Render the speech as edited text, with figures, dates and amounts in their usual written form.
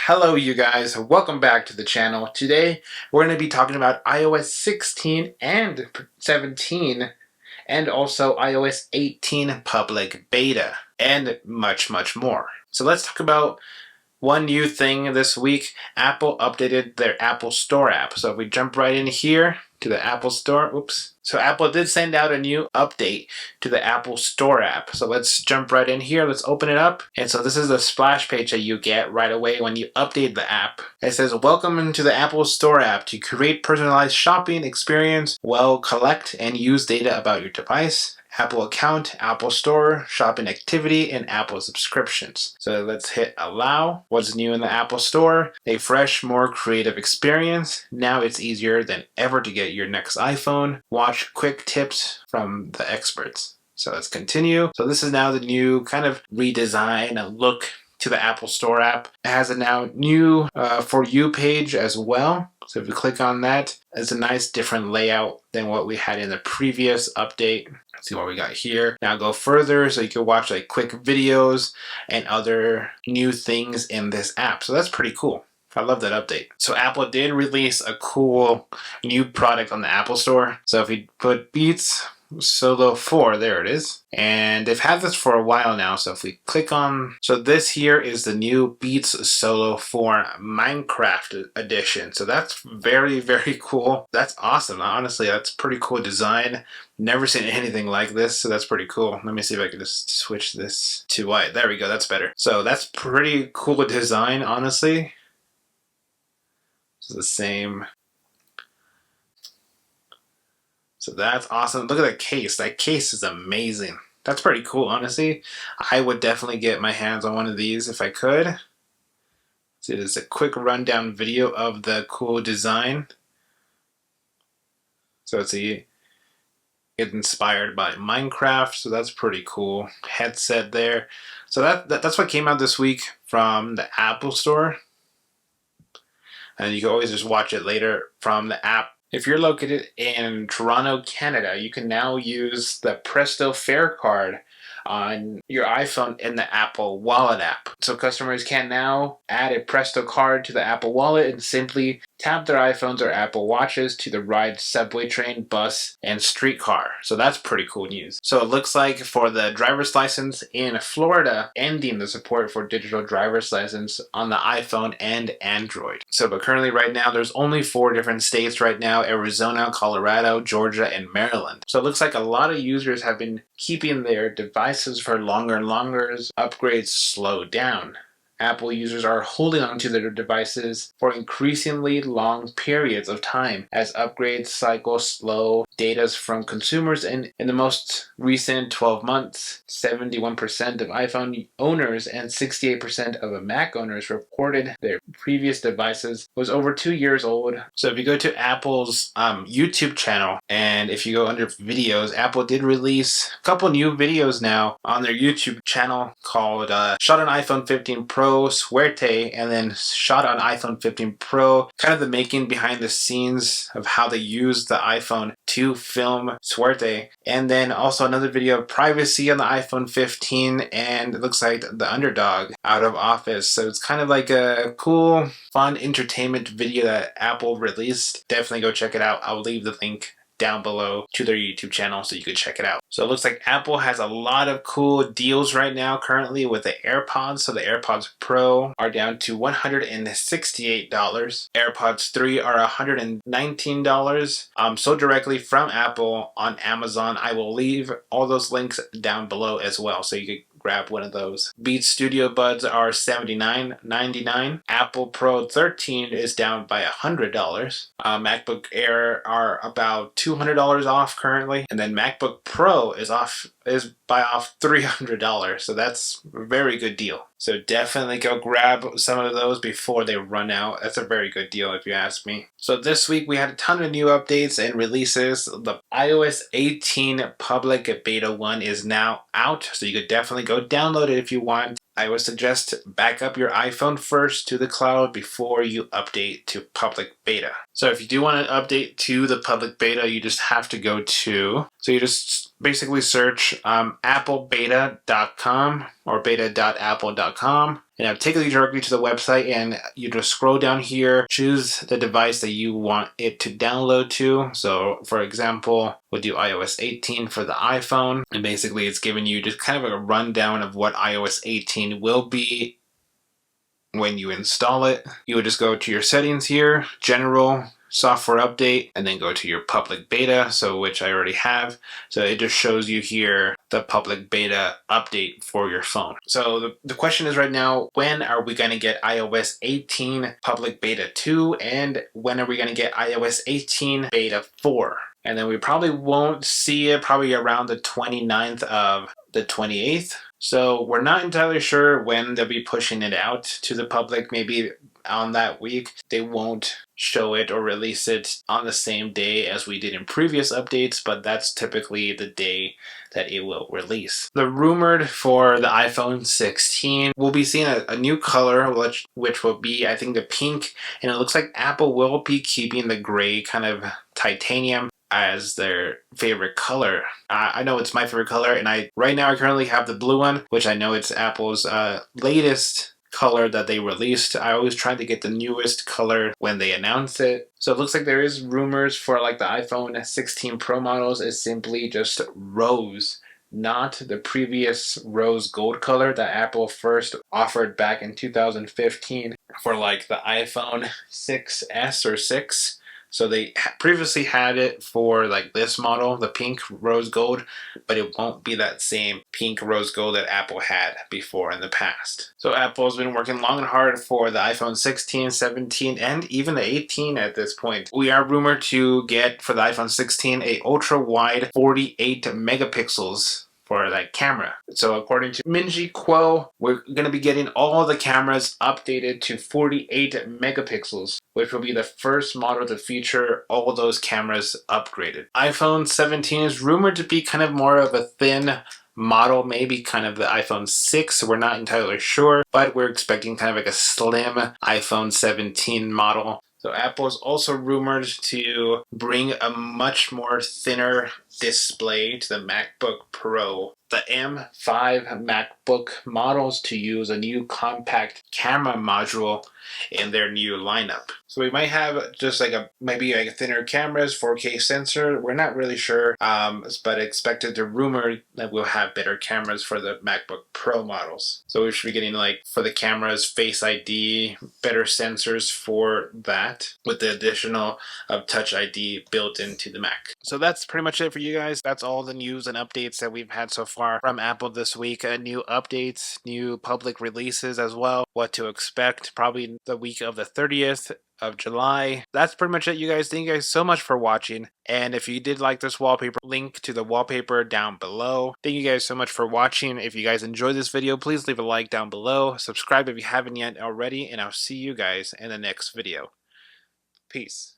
Hello you guys, welcome back to the channel. Today we're going to be talking about iOS 16 and 17 and also iOS 18 public beta and much more. So let's talk about one new thing this week. Apple updated their Apple Store app. So if we jump right in here to the Apple Store, So Apple did send out a new update to the Apple Store app. So let's jump right in here. Let's open it up. And so this is the splash page that you get right away when you update the app. It says, welcome to the Apple Store app. To create personalized shopping experience, collect and use data about your device, Apple account, Apple Store, shopping activity, and Apple subscriptions. So let's hit allow. What's new in the Apple Store? A fresh, more creative experience. Now it's easier than ever to get your next iPhone. Watch quick tips from the experts. So let's continue. So this is now the new kind of redesign and look to the Apple Store app. It has a now new For You page as well. So if you click on that, it's a nice different layout than what we had in the previous update. Let's see what we got here. Now go further so you can watch like quick videos and other new things in this app. So that's pretty cool. I love that update. So Apple did release a cool new product on the Apple Store. So if you put Beats Solo 4, there it is. And they've had this for a while now. So if we click on, so this here is the new Beats Solo 4 Minecraft edition. So that's very cool. That's awesome. Honestly, that's pretty cool design. Never seen anything like this, so that's pretty cool. Let me see if I can just switch this to white. There we go, that's better. So that's pretty cool design, honestly. It's the same. So that's awesome. Look at that case. That case is amazing. That's pretty cool, honestly. I would definitely get my hands on one of these if I could. So it is a quick rundown video of the cool design. So it's inspired by Minecraft, so that's pretty cool. Headset there. So that's what came out this week from the Apple Store. And you can always just watch it later from the app. If you're located in Toronto, Canada, you can now use the Presto Fare card on your iPhone in the Apple Wallet app. So customers can now add a Presto card to the Apple Wallet and simply tap their iPhones or Apple Watches to the ride subway, train, bus, and streetcar. So that's pretty cool news. So it looks like for the driver's license in Florida, ending the support for digital driver's license on the iPhone and Android. So but currently right now, there's only 4 different states right now: Arizona, Colorado, Georgia, and Maryland. So it looks like a lot of users have been keeping their devices for longer and longer as upgrades slow down. Apple users are holding onto their devices for increasingly long periods of time as upgrades cycle slow. Data from consumers in the most recent 12 months, 71% of iPhone owners and 68% of Mac owners reported their previous devices was over 2 years old. So if you go to Apple's YouTube channel, and if you go under videos, Apple did release a couple new videos now on their YouTube channel called Shot on iPhone 15 Pro, Suerte, and then Shot on iPhone 15 Pro, kind of the making behind the scenes of how they use the iPhone to film Suerte. And then also another video of privacy on the iPhone 15, and it looks like the underdog out of office. So it's kind of like a cool, fun entertainment video that Apple released. Definitely go check it out. I'll leave the link down below to their YouTube channel so you could check it out. So it looks like Apple has a lot of cool deals right now currently with the AirPods. So the AirPods Pro are down to $168. AirPods 3 are $119. So directly from Apple on Amazon. I will leave all those links down below as well so you could grab one of those. Beats Studio Buds are $79.99. Apple Pro 13 is down by $100. MacBook Air are about $200 off currently, and then MacBook Pro is off $300. So that's a very good deal. So definitely go grab some of those before they run out. That's a very good deal if you ask me. So this week we had a ton of new updates and releases. The iOS 18 public beta 1 is now out, so you could definitely go download it if you want. I would suggest back up your iPhone first to the cloud before you update to public beta. So if you do want to update to the public beta, you just have to go to, so you just basically search applebeta.com or beta.apple.com. And it'll take you directly to the website, and you just scroll down here, choose the device that you want it to download to. So for example, we'll do iOS 18 for the iPhone. And basically it's giving you just kind of a rundown of what iOS 18 will be when you install it. You would just go to your settings here, general, software update, and then go to your public beta, so which I already have. So it just shows you here the public beta update for your phone. So the question is right now, when are we going to get iOS 18 public beta 2, and when are we going to get iOS 18 beta 4? And then we probably won't see it probably around the 29th of the 28th. So we're not entirely sure when they'll be pushing it out to the public. Maybe on that week. They won't show it or release it on the same day as we did in previous updates, but that's typically the day that it will release. The rumored for the iPhone 16, we'll be seeing a new color, which will be, I think, the pink, and it looks like Apple will be keeping the gray kind of titanium as their favorite color. I know it's my favorite color, and right now I currently have the blue one, which I know it's Apple's latest color that they released. I always try to get the newest color when they announce it. So it looks like there is rumors for like the iPhone 16 Pro models is simply just rose, not the previous rose gold color that Apple first offered back in 2015 for like the iPhone 6S or 6. So they previously had it for like this model, the pink rose gold, but it won't be that same pink rose gold that Apple had before in the past. So Apple's been working long and hard for the iPhone 16, 17, and even the 18 at this point. We are rumored to get for the iPhone 16 a ultra wide 48 megapixels for that camera. So according to Minji Kuo, we're going to be getting all the cameras updated to 48 megapixels, which will be the first model to feature all those cameras upgraded. iPhone 17 is rumored to be kind of more of a thin model, maybe kind of the iPhone 6. We're not entirely sure, but we're expecting kind of like a slim iPhone 17 model. So Apple is also rumored to bring a much more thinner display to the MacBook Pro. The M5 MacBook models to use a new compact camera module in their new lineup. So we might have just like maybe like thinner cameras, 4K sensor. We're not really sure, but expected to rumor that we'll have better cameras for the MacBook Pro models. So we should be getting like for the cameras, Face ID, better sensors for that with the additional of Touch ID built into the Mac. So that's pretty much it for you guys. That's all the news and updates that we've had so far from Apple this week. New updates, new public releases as well. What to expect probably the week of the 30th of July. That's pretty much it, you guys. Thank you guys so much for watching. And if you did like this wallpaper, link to the wallpaper down below. Thank you guys so much for watching. If you guys enjoyed this video, please leave a like down below. Subscribe if you haven't yet already, and I'll see you guys in the next video. Peace.